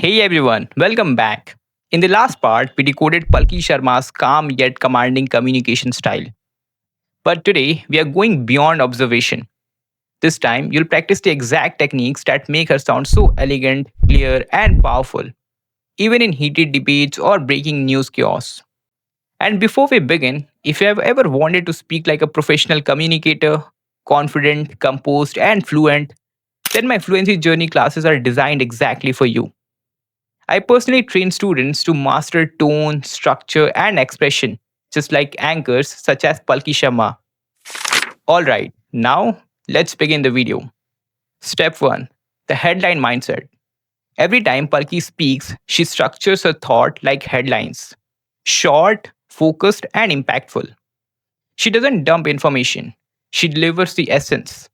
Hey everyone, welcome back. In the last part, we decoded Palki Sharma's calm yet commanding communication style. But today, we are going beyond observation. This time, you'll practice the exact techniques that make her sound so elegant, clear, and powerful, even in heated debates or breaking news chaos. And before we begin, if you have ever wanted to speak like a professional communicator, confident, composed, and fluent, then my Fluency Journey classes are designed exactly for you. I personally train students to master tone, structure, and expression, just like anchors such as Palki Sharma. Alright, now let's begin the video. Step 1, the headline mindset. Every time Palki speaks, she structures her thought like headlines, short, focused, and impactful. She doesn't dump information, she delivers the essence.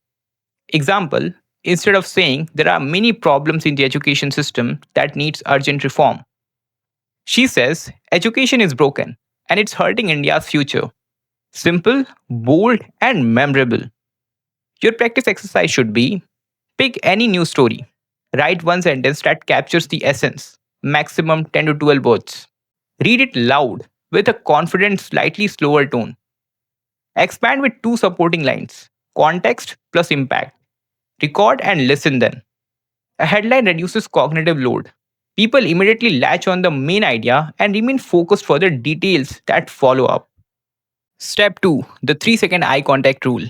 Example, instead of saying there are many problems in the education system that needs urgent reform, she says education is broken and it's hurting India's future. Simple, bold, and memorable. Your practice exercise should be pick any news story. Write one sentence that captures the essence, maximum 10 to 12 words. Read it loud with a confident, slightly slower tone. Expand with two supporting lines context plus impact. Record and listen then. A headline reduces cognitive load. People immediately latch on the main idea and remain focused for the details that follow up. Step 2, the 3-second eye contact rule.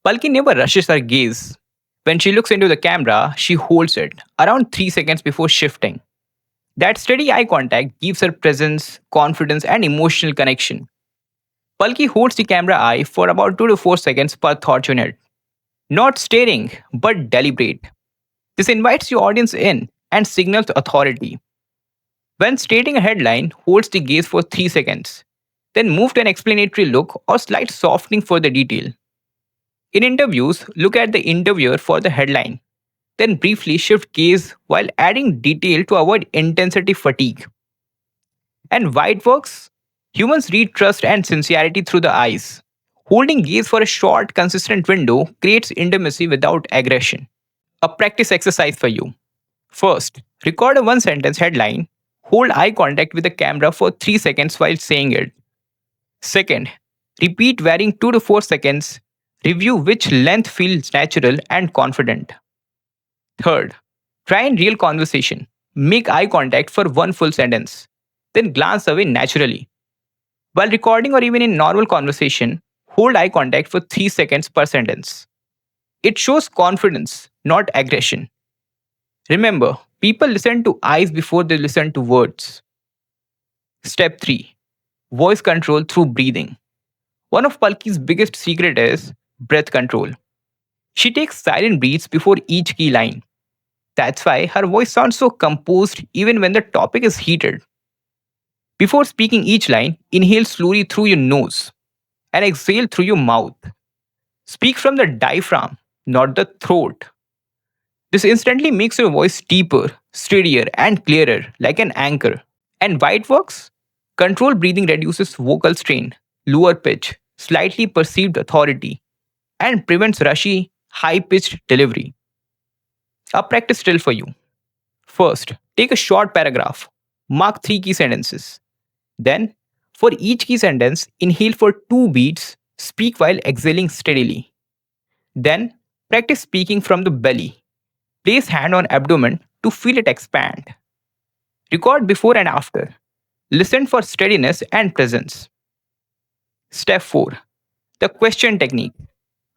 Palki never rushes her gaze. When she looks into the camera, she holds it around 3 seconds before shifting. That steady eye contact gives her presence, confidence, and emotional connection. Palki holds the camera eye for about 2 to 4 seconds per thought unit. Not staring, but deliberate. This invites the audience in and signals authority. When stating a headline, holds the gaze for 3 seconds, then move to an explanatory look or slight softening for the detail. In interviews, look at the interviewer for the headline, then briefly shift gaze while adding detail to avoid intensity fatigue. And why it works? Humans read trust and sincerity through the eyes. Holding gaze for a short, consistent window creates intimacy without aggression. A practice exercise for you. First, record a one sentence headline. Hold eye contact with the camera for 3 seconds while saying it. Second, repeat varying 2 to 4 seconds. Review which length feels natural and confident. Third, try in real conversation. Make eye contact for one full sentence, then glance away naturally. While recording or even in normal conversation, hold eye contact for 3 seconds per sentence. It shows confidence, not aggression. Remember, people listen to eyes before they listen to words. Step 3, voice control through breathing. One of Palki's biggest secret is breath control. She takes silent breaths before each key line. That's why her voice sounds so composed even when the topic is heated. Before speaking each line, inhale slowly through your nose and exhale through your mouth. Speak from the diaphragm, not the throat. This instantly makes your voice deeper, steadier, and clearer, like an anchor. And why it works? Controlled breathing reduces vocal strain, lower pitch, slightly perceived authority, and prevents rushy, high pitched delivery. A practice drill for you. First, take a short paragraph. Mark 3 key sentences. Then, for each key sentence, inhale for 2 beats, speak while exhaling steadily. Then, practice speaking from the belly. Place hand on abdomen to feel it expand. Record before and after. Listen for steadiness and presence. Step 4, the question technique.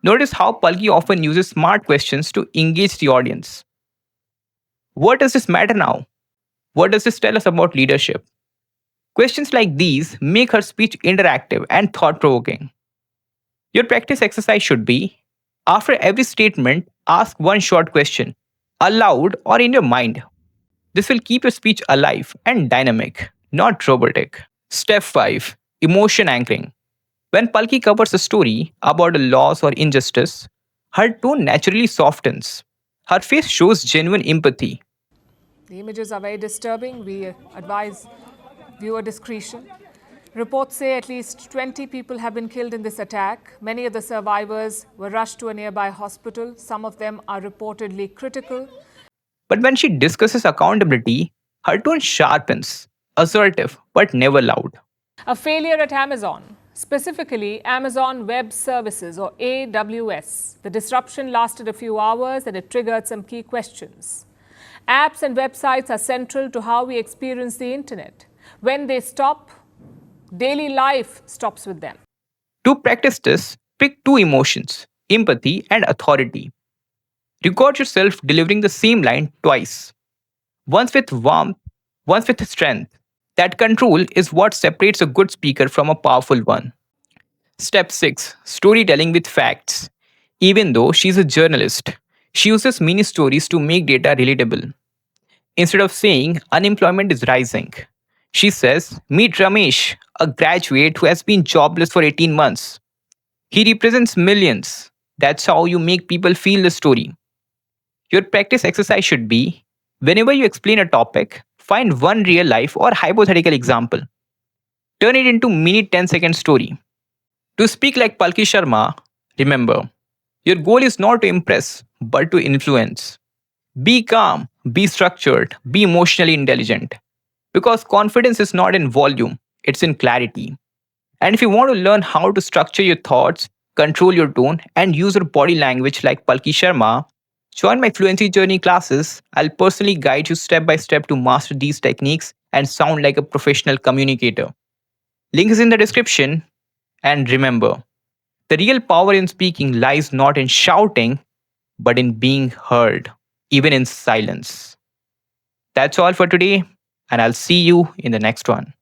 Notice how Palki often uses smart questions to engage the audience. What does this matter now? What does this tell us about leadership? Questions like these make her speech interactive and thought provoking. Your practice exercise should be after every statement, ask one short question, aloud or in your mind. This will keep your speech alive and dynamic, not robotic. Step 5, emotion anchoring. When Palki covers a story about a loss or injustice, her tone naturally softens. Her face shows genuine empathy. The images are very disturbing. We advise viewer discretion. Reports say at least 20 people have been killed in this attack. Many of the survivors were rushed to a nearby hospital. Some of them are reportedly critical. But when she discusses accountability, Her tone sharpens, assertive but never loud. A failure at Amazon, specifically Amazon Web Services or AWS. The disruption lasted a few hours and it triggered some key questions. Apps and websites are central to how we experience the internet. When they stop, daily life stops with them. To practice this, pick two emotions, empathy and authority. Record yourself delivering the same line twice, once with warmth, once with strength. That control is what separates a good speaker from a powerful one. Step 6, storytelling with facts. Even though she's a journalist, she uses mini stories to make data relatable. Instead of saying unemployment is rising, she says, meet Ramesh, a graduate who has been jobless for 18 months. He represents millions. That's how you make people feel the story. Your practice exercise should be whenever you explain a topic, find one real life or hypothetical example. Turn it into mini 10-second story. To speak like Palki Sharma, remember, your goal is not to impress, but to influence. Be calm, be structured, be emotionally intelligent. Because confidence is not in volume, it's in clarity. And if you want to learn how to structure your thoughts, control your tone, and use your body language like Palki Sharma, join my Fluency Journey classes. I'll personally guide you step by step to master these techniques and sound like a professional communicator. Link is in the description. And remember, the real power in speaking lies not in shouting, but in being heard, even in silence. That's all for today, and I'll see you in the next one.